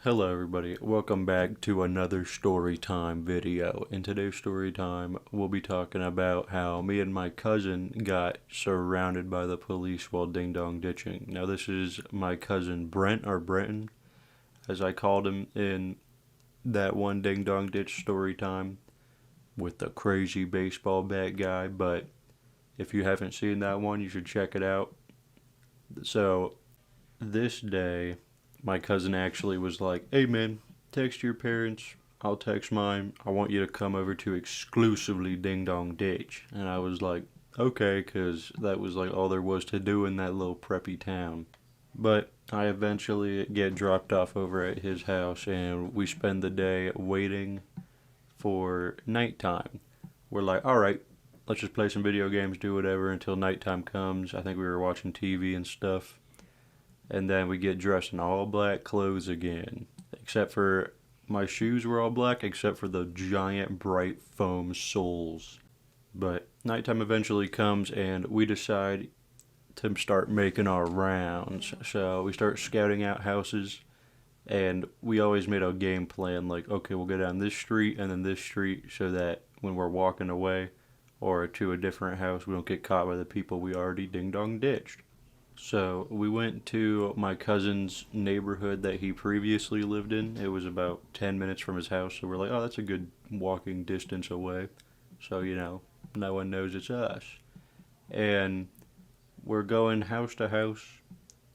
Hello everybody, welcome back to another story time video. In today's story time, we'll be talking about how me and my cousin got surrounded by the police while ding dong ditching. Now this is my cousin Brent, or Brenton, as I called him in that one ding dong ditch story time with the crazy baseball bat guy, but if you haven't seen that one, you should check it out. So this day, my cousin actually was like, "Hey man, text your parents. I'll text mine. I want you to come over to exclusively Ding Dong Ditch." And I was like, "Okay," because that was like all there was to do in that little preppy town. But I eventually get dropped off over at his house, and we spend the day waiting for nighttime. We're like, "All right, let's just play some video games, do whatever until nighttime comes." I think we were watching TV and stuff. And then we get dressed in all black clothes again. Except for my shoes were all black, except for the giant bright foam soles. But nighttime eventually comes, and we decide to start making our rounds. So we start scouting out houses, and we always made a game plan like, okay, we'll go down this street and then this street so that when we're walking away or to a different house, we don't get caught by the people we already ding dong ditched. So we went to my cousin's neighborhood that he previously lived in. It was about 10 minutes from his house, so we're like, oh, that's a good walking distance away. So, no one knows it's us. And we're going house to house,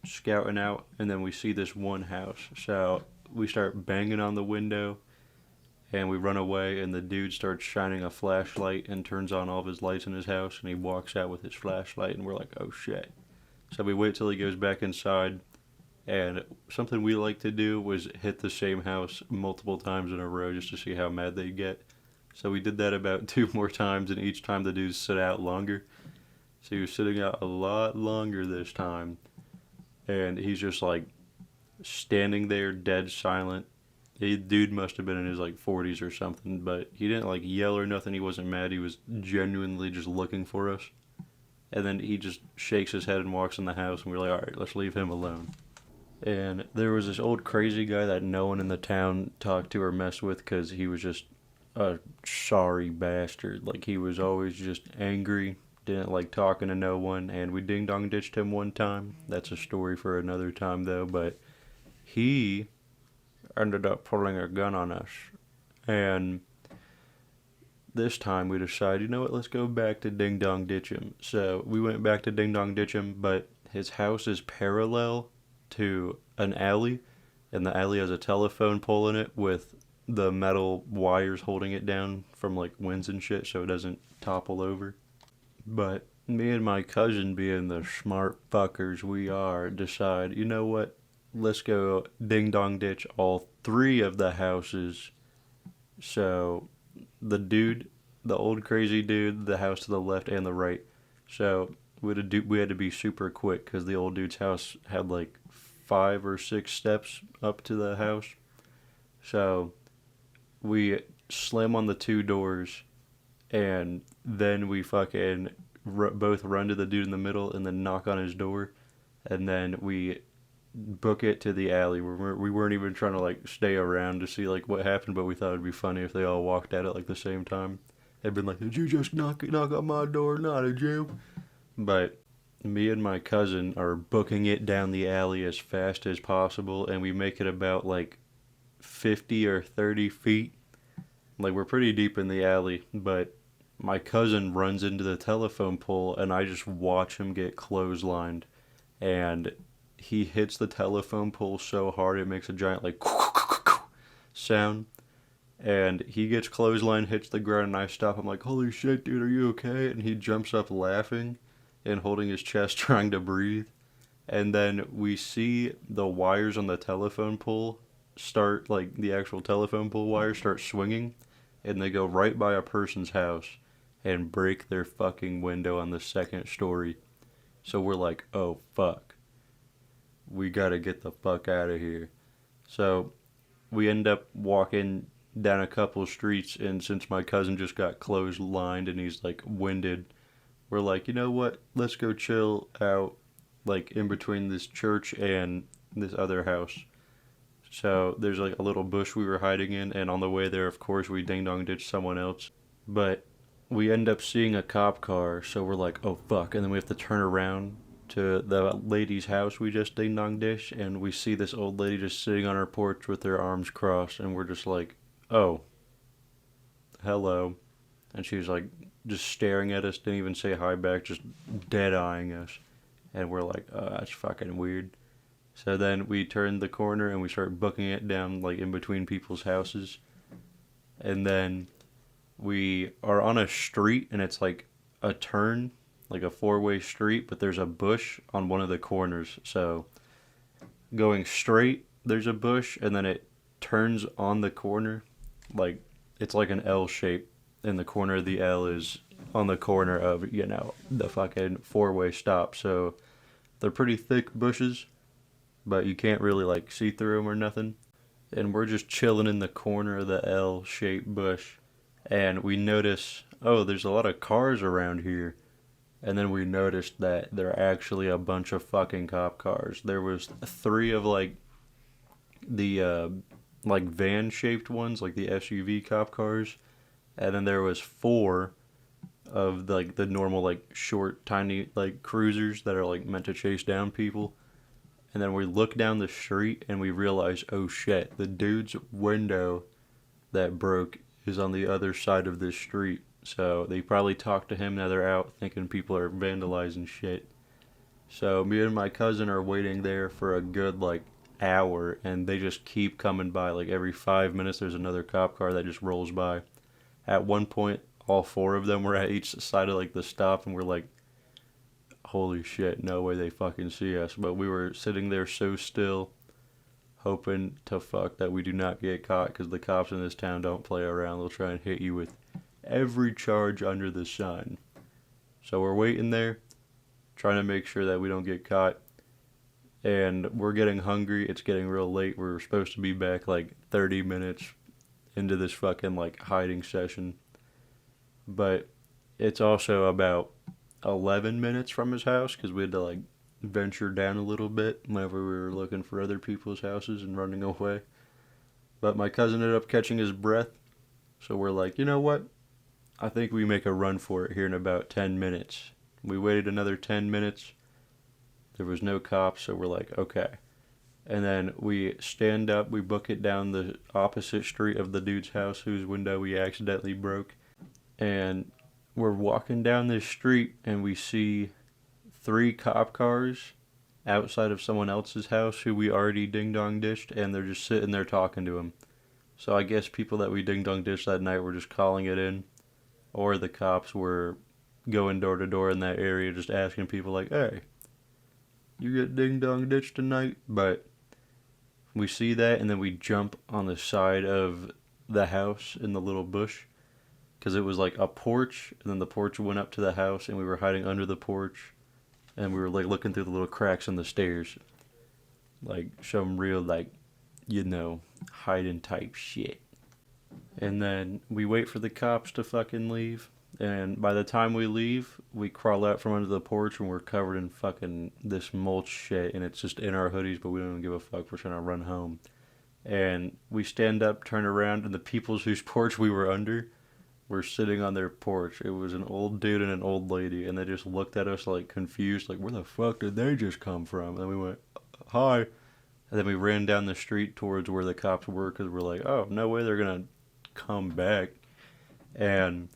scouting out, and then we see this one house. So we start banging on the window, and we run away, and the dude starts shining a flashlight and turns on all of his lights in his house, and he walks out with his flashlight, and we're like, oh shit. So we wait till he goes back inside, and something we like to do was hit the same house multiple times in a row just to see how mad they get. So we did that about two more times, and each time the dude sit out longer. So he was sitting out a lot longer this time, and he's just like standing there dead silent. The dude must have been in his like 40s or something, but he didn't like yell or nothing. He wasn't mad. He was genuinely just looking for us. And then he just shakes his head and walks in the house, and we're like, all right, let's leave him alone. And there was this old crazy guy that no one in the town talked to or messed with because he was just a sorry bastard. Like, he was always just angry, didn't like talking to no one, and we ding dong ditched him one time. That's a story for another time, though, but he ended up pulling a gun on us. And this time we decided, you know what, let's go back to Ding Dong Ditch'em. So we went back to Ding Dong Ditch'em, but his house is parallel to an alley, and the alley has a telephone pole in it with the metal wires holding it down from like winds and shit so it doesn't topple over. But me and my cousin, being the smart fuckers we are, decide, you know what, let's go Ding Dong Ditch all three of the houses. So the old crazy dude, the house to the left and the right. So we had to be super quick because the old dude's house had like 5 or 6 steps up to the house. So we slam on the two doors, and then we fucking both run to the dude in the middle and then knock on his door, and then we book it to the alley. We weren't even trying to like stay around to see like what happened, but we thought it'd be funny if they all walked at it like the same time. They'd been like, "Did you just knock on my door? Not did you?" But me and my cousin are booking it down the alley as fast as possible, and we make it about like 50 or 30 feet. Like, we're pretty deep in the alley, but my cousin runs into the telephone pole, and I just watch him get clotheslined, and he hits the telephone pole so hard it makes a giant like sound, and he gets clothesline, hits the ground, and I stop. I'm like, holy shit, dude, are you okay? And he jumps up laughing and holding his chest trying to breathe. And then we see the wires on the telephone pole start, like the actual telephone pole wires start swinging, and they go right by a person's house and break their fucking window on the second story. So we're like, oh fuck, we gotta get the fuck out of here. So we end up walking down a couple streets, and since my cousin just got clotheslined and he's like winded, we're like, you know what, let's go chill out like in between this church and this other house. So there's like a little bush we were hiding in, and on the way there, of course, we ding dong ditched someone else. But we end up seeing a cop car, so we're like, oh fuck, and then we have to turn around to the lady's house we just ding dong ditched, and we see this old lady just sitting on her porch with her arms crossed, and we're just like, oh, hello. And she was like just staring at us, didn't even say hi back, just dead eyeing us. And we're like, oh, that's fucking weird. So then we turn the corner and we start booking it down like in between people's houses. And then we are on a street and it's like a turn, like a four-way street, but there's a bush on one of the corners. So going straight, there's a bush, and then it turns on the corner, like it's like an L shape, and the corner of the L is on the corner of the fucking four-way stop. So they're pretty thick bushes, but you can't really like see through them or nothing. And we're just chilling in the corner of the L-shaped bush, and we notice, oh, there's a lot of cars around here. And then we noticed that there are actually a bunch of fucking cop cars. There was three of like the like van-shaped ones, like the SUV cop cars, and then there was four of like the normal like short, tiny like cruisers that are like meant to chase down people. And then we look down the street and we realize, oh shit, the dude's window that broke is on the other side of this street. So they probably talked to him now they're out thinking people are vandalizing shit. So me and my cousin are waiting there for a good like hour, and they just keep coming by. Like every 5 minutes there's another cop car that just rolls by. At one point all four of them were at each side of like the stop, and we're like, holy shit, no way they fucking see us. But we were sitting there so still, hoping to fuck that we do not get caught, because the cops in this town don't play around. They'll try and hit you with every charge under the sun. So we're waiting there, trying to make sure that we don't get caught. And we're getting hungry. It's getting real late. We're supposed to be back like 30 minutes into this fucking like hiding session. But it's also about 11 minutes from his house, because we had to like venture down a little bit whenever we were looking for other people's houses and running away. But my cousin ended up catching his breath, so we're like, you know what? I think we make a run for it here in about 10 minutes. We waited another 10 minutes. There was no cops, so we're like, okay. And then we stand up, we book it down the opposite street of the dude's house whose window we accidentally broke. And we're walking down this street and we see three cop cars outside of someone else's house who we already ding dong dished, and they're just sitting there talking to him. So I guess people that we ding dong dished that night were just calling it in, or the cops were going door to door in that area just asking people like, hey, you get ding dong ditched tonight? But we see that, and then we jump on the side of the house in the little bush, because it was like a porch, and then the porch went up to the house, and we were hiding under the porch, and we were like looking through the little cracks in the stairs, like some real like, hiding type shit. And then we wait for the cops to fucking leave, and by the time we leave, we crawl out from under the porch, and we're covered in fucking this mulch shit, and it's just in our hoodies, but we don't even give a fuck. We're trying to run home. And we stand up, turn around, and the people's whose porch we were under were sitting on their porch. It was an old dude and an old lady, and they just looked at us like confused, like, where the fuck did they just come from? And we went, hi. And then we ran down the street towards where the cops were, because we're like, oh, no way they're gonna come back. And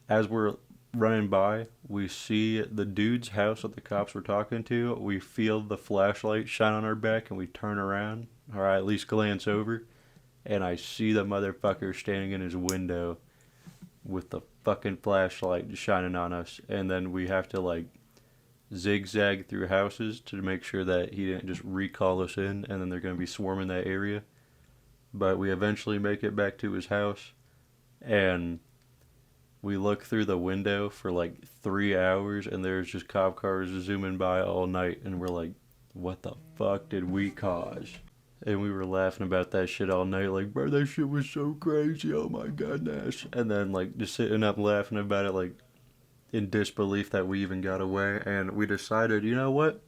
as we're running by, we see the dude's house that the cops were talking to. We feel the flashlight shine on our back, and we turn around, or I at least glance over, and I see the motherfucker standing in his window with the fucking flashlight shining on us. And then we have to like zigzag through houses to make sure that he didn't just recall us in, and then they're going to be swarming that area. But we eventually make it back to his house, and we look through the window for like 3 hours, and there's just cop cars zooming by all night, and we're like, what the fuck did we cause? And we were laughing about that shit all night, like, bro, that shit was so crazy, oh my goodness. And then like just sitting up laughing about it, like in disbelief that we even got away. And we decided, you know what,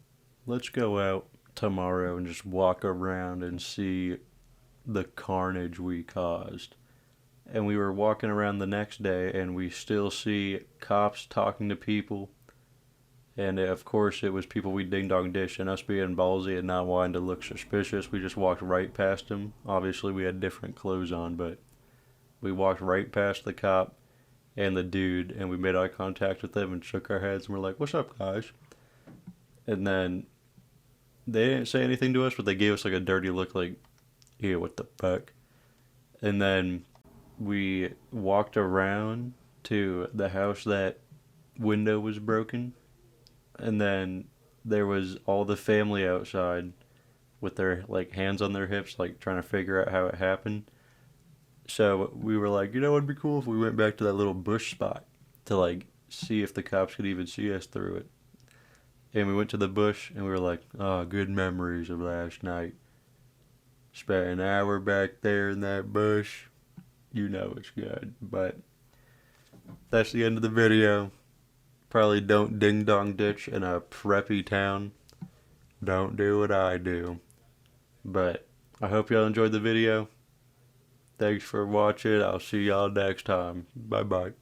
let's go out tomorrow and just walk around and see the carnage we caused. And we were walking around the next day and we still see cops talking to people. And of course, it was people we ding dong dish, and us being ballsy and not wanting to look suspicious, we just walked right past him. Obviously, we had different clothes on, but we walked right past the cop and the dude, and we made eye contact with them and shook our heads, and we're like, "What's up, guys?" And then they didn't say anything to us, but they gave us like a dirty look, like, "Yeah, what the fuck?" And then we walked around to the house that window was broken, and then there was all the family outside with their like hands on their hips, like trying to figure out how it happened. So we were like, it'd be cool if we went back to that little bush spot to like see if the cops could even see us through it. And we went to the bush and we were like, oh, good memories of last night. Spent an hour back there in that bush. It's good. But that's the end of the video. Probably don't ding dong ditch in a preppy town. Don't do what I do. But I hope y'all enjoyed the video. Thanks for watching. I'll see y'all next time. Bye bye.